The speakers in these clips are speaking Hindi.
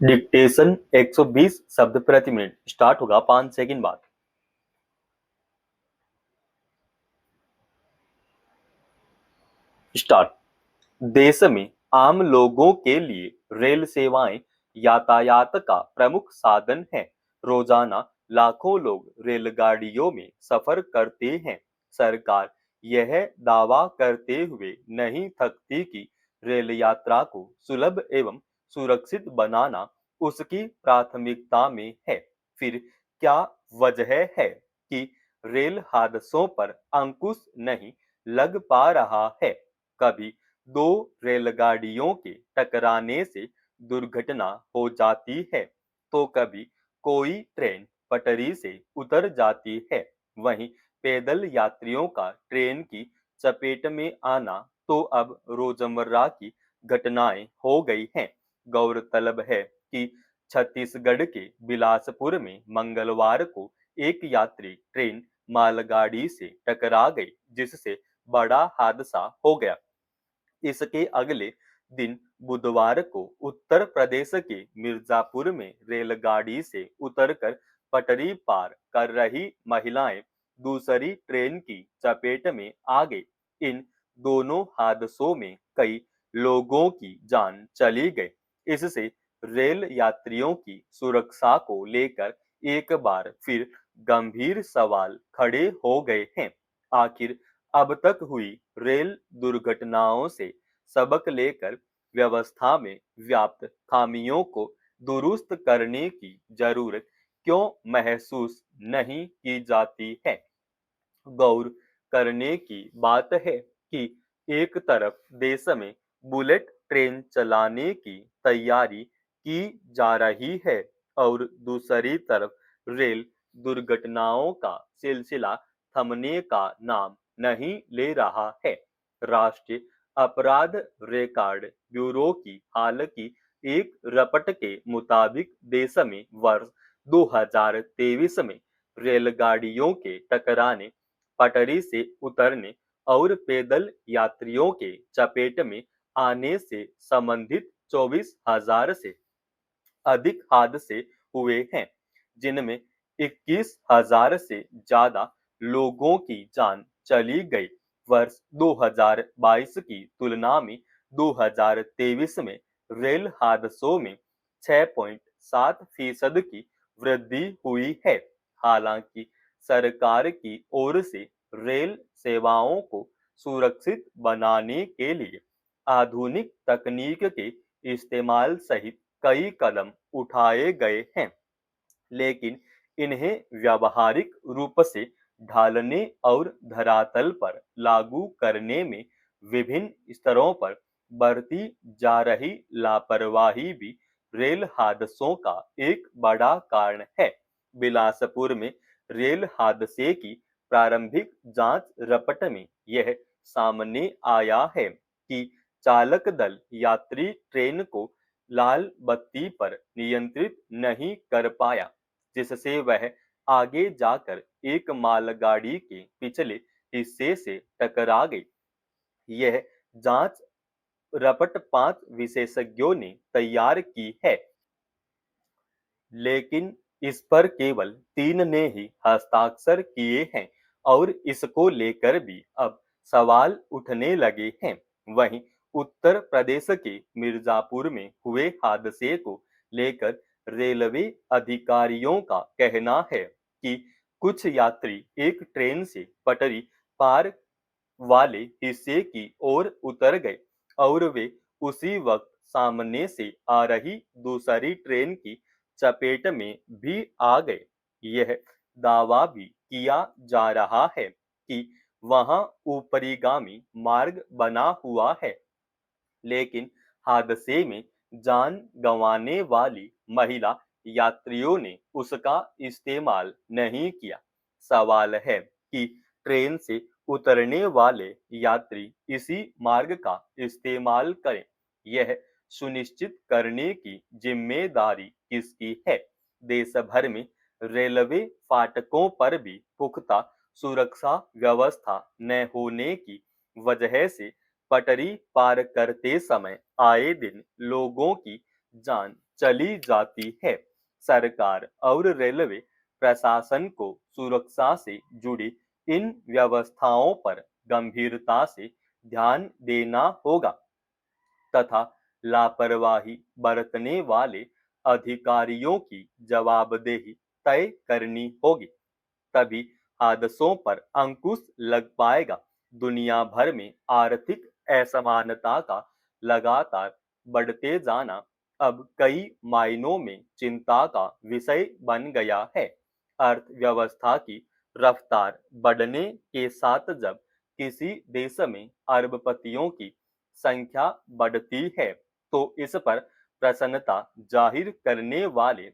डिक्टेशन 120 शब्द प्रति मिनट स्टार्ट होगा 5 सेकंड बाद। स्टार्ट। देश में आम लोगों के लिए रेल सेवाएं यातायात का प्रमुख साधन है। रोजाना लाखों लोग रेलगाड़ियों में सफर करते हैं। सरकार यह दावा करते हुए नहीं थकती कि रेल यात्रा को सुलभ एवं सुरक्षित बनाना उसकी प्राथमिकता में है। फिर क्या वजह है कि रेल हादसों पर अंकुश नहीं लग पा रहा है? कभी दो रेलगाड़ियों के टकराने से दुर्घटना हो जाती है, तो कभी कोई ट्रेन पटरी से उतर जाती है। वहीं पैदल यात्रियों का ट्रेन की चपेट में आना तो अब रोजमर्रा की घटनाएं हो गई हैं। गौरतलब है कि छत्तीसगढ़ के बिलासपुर में मंगलवार को एक यात्री ट्रेन मालगाड़ी से टकरा गई, जिससे बड़ा हादसा हो गया। इसके अगले दिन बुधवार को उत्तर प्रदेश के मिर्जापुर में रेलगाड़ी से उतरकर पटरी पार कर रही महिलाएं दूसरी ट्रेन की चपेट में आ गई। इन दोनों हादसों में कई लोगों की जान चली गई। इससे रेल यात्रियों की सुरक्षा को लेकर एक बार फिर गंभीर सवाल खड़े हो गए हैं। आखिर अब तक हुई रेल दुर्घटनाओं से सबक लेकर व्यवस्था में व्याप्त खामियों को दुरुस्त करने की जरूरत क्यों महसूस नहीं की जाती है? गौर करने की बात है कि एक तरफ देश में बुलेट ट्रेन चलाने की तैयारी की जा रही है और दूसरी तरफ रेल दुर्घटनाओं का सिलसिला थमने का नाम नहीं ले रहा है। राष्ट्रीय अपराध रिकॉर्ड ब्यूरो की हाल की एक रपट के मुताबिक देश में वर्ष 2023 में रेलगाड़ियों के टकराने, पटरी से उतरने और पैदल यात्रियों के चपेट में आने से संबंधित 24,000 से अधिक हादसे हुए हैं, जिनमें 21,000 से ज्यादा लोगों की जान चली गई। वर्ष 2022 की तुलना में 2023 में रेल हादसों में 6.7% की वृद्धि हुई है। हालांकि सरकार की ओर से रेल सेवाओं को सुरक्षित बनाने के लिए आधुनिक तकनीक के इस्तेमाल सहित कई कदम उठाए गए हैं, लेकिन इन्हें व्यावहारिक रूप से ढालने और धरातल पर लागू करने में विभिन्न स्तरों पर बढ़ती जा रही लापरवाही भी रेल हादसों का एक बड़ा कारण है। बिलासपुर में रेल हादसे की प्रारंभिक जांच रपट में यह सामने आया है कि चालक दल यात्री ट्रेन को लाल बत्ती पर नियंत्रित नहीं कर पाया, जिससे वह आगे जाकर एक मालगाड़ी के पिछले हिस्से से टकरा गई। यह जांच रपट 5 विशेषज्ञों ने तैयार की है, लेकिन इस पर केवल 3 ने ही हस्ताक्षर किए हैं और इसको लेकर भी अब सवाल उठने लगे हैं। वहीं उत्तर प्रदेश के मिर्जापुर में हुए हादसे को लेकर रेलवे अधिकारियों का कहना है कि कुछ यात्री एक ट्रेन से पटरी पार वाले हिस्से की ओर उतर गए और वे उसी वक्त सामने से आ रही दूसरी ट्रेन की चपेट में भी आ गए। यह दावा भी किया जा रहा है कि वहां ऊपरीगामी मार्ग बना हुआ है, लेकिन हादसे में जान गंवाने वाली महिला यात्रियों ने उसका इस्तेमाल नहीं किया। सवाल है कि ट्रेन से उतरने वाले यात्री इसी मार्ग का इस्तेमाल करें। यह सुनिश्चित करने की जिम्मेदारी किसकी है? देश भर में रेलवे फाटकों पर भी पुख्ता सुरक्षा व्यवस्था न होने की वजह से पटरी पार करते समय आए दिन लोगों की जान चली जाती है। सरकार और रेलवे प्रशासन को सुरक्षा से जुड़ी इन व्यवस्थाओं पर गंभीरता से ध्यान देना होगा तथा लापरवाही बरतने वाले अधिकारियों की जवाबदेही तय करनी होगी। तभी हादसों पर अंकुश लग पाएगा। दुनिया भर में आर्थिक असमानता का लगातार बढ़ते जाना अब कई मायनों में चिंता का विषय बन गया है। अर्थव्यवस्था की रफ्तार बढ़ने के साथ जब किसी देश में अरबपतियों की संख्या बढ़ती है तो इस पर प्रसन्नता जाहिर करने वाले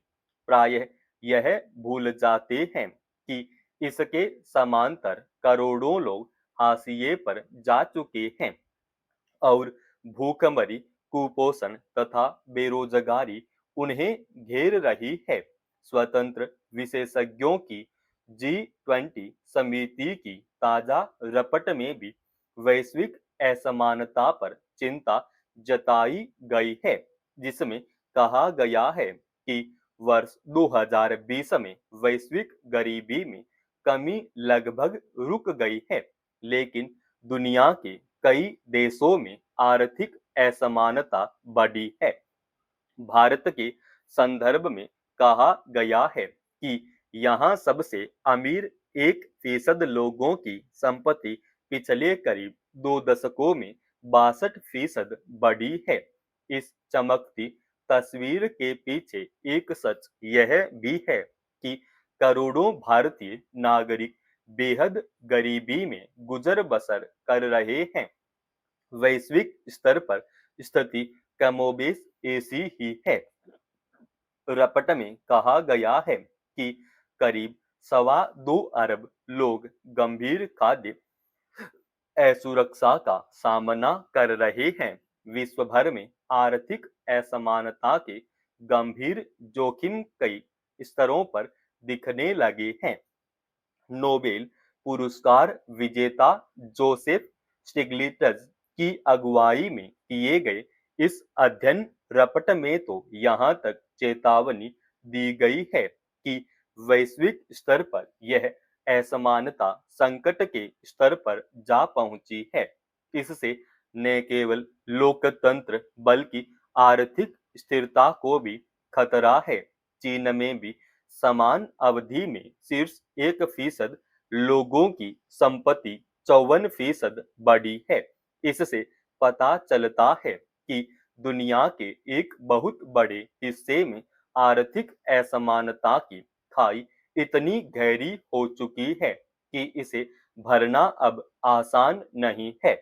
प्रायः यह भूल जाते हैं कि इसके समांतर करोड़ों लोग हाशिए पर जा चुके हैं और भूखमरी, कुपोषण तथा बेरोजगारी उन्हें घेर रही है। स्वतंत्र विशेषज्ञों की G20 समिति की ताजा रिपोर्ट में भी वैश्विक असमानता पर चिंता जताई गई है, जिसमें कहा गया है कि वर्ष 2020 में वैश्विक गरीबी में कमी लगभग रुक गई है, लेकिन दुनिया के कई देशों में आर्थिक असमानता बढ़ी है। भारत के संदर्भ में कहा गया है कि यहाँ सबसे अमीर 1% लोगों की संपत्ति पिछले करीब 2 दशकों में 62% बढ़ी है। इस चमकती तस्वीर के पीछे एक सच यह भी है कि करोड़ों भारतीय नागरिक बेहद गरीबी में गुजर बसर कर रहे हैं। वैश्विक स्तर पर स्थिति कमोबेश ऐसी ही है। रिपोर्ट में कहा गया है कि करीब 2.25 अरब लोग गंभीर खाद्य असुरक्षा का सामना कर रहे हैं। विश्व भर में आर्थिक असमानता के गंभीर जोखिम कई स्तरों पर दिखने लगे हैं। नोबेल पुरस्कार विजेता जोसेफ स्टिग्लिट्ज की अगुवाई में किए गए इस अध्ययन रिपोर्ट में तो यहाँ तक चेतावनी दी गई है कि वैश्विक स्तर पर यह असमानता संकट के स्तर पर जा पहुंची है। इससे न केवल लोकतंत्र बल्कि आर्थिक स्थिरता को भी खतरा है। चीन में भी समान अवधि में शीर्ष 1% लोगों की संपत्ति 54% बढ़ी है। इससे पता चलता है कि दुनिया के एक बहुत बड़े हिस्से में आर्थिक असमानता की खाई इतनी गहरी हो चुकी है कि इसे भरना अब आसान नहीं है।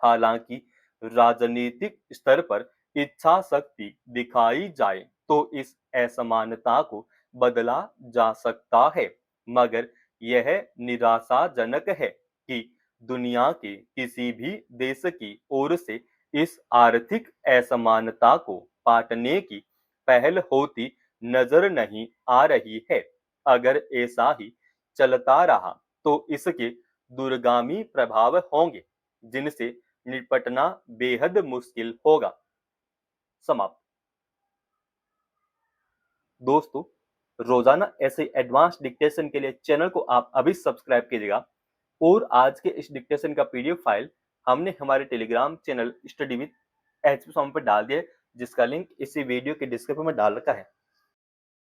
हालांकि राजनीतिक स्तर पर इच्छा शक्ति दिखाई जाए तो इस असमानता को बदला जा सकता है, मगर यह निराशाजनक है कि दुनिया के किसी भी देश की ओर से इस आर्थिक असमानता को पाटने की पहल होती नजर नहीं आ रही है। अगर ऐसा ही चलता रहा तो इसके दूरगामी प्रभाव होंगे जिनसे निपटना बेहद मुश्किल होगा। समाप्त। दोस्तों, रोजाना ऐसे एडवांस डिक्टेशन के लिए चैनल को आप अभी सब्सक्राइब कीजिएगा और आज के इस डिक्टेशन का पीडीएफ फाइल हमने हमारे Telegram channel study with HP पर डाल दिया है, जिसका लिंक इसी वीडियो के डिस्क्रिप्शन में डाल रखा है।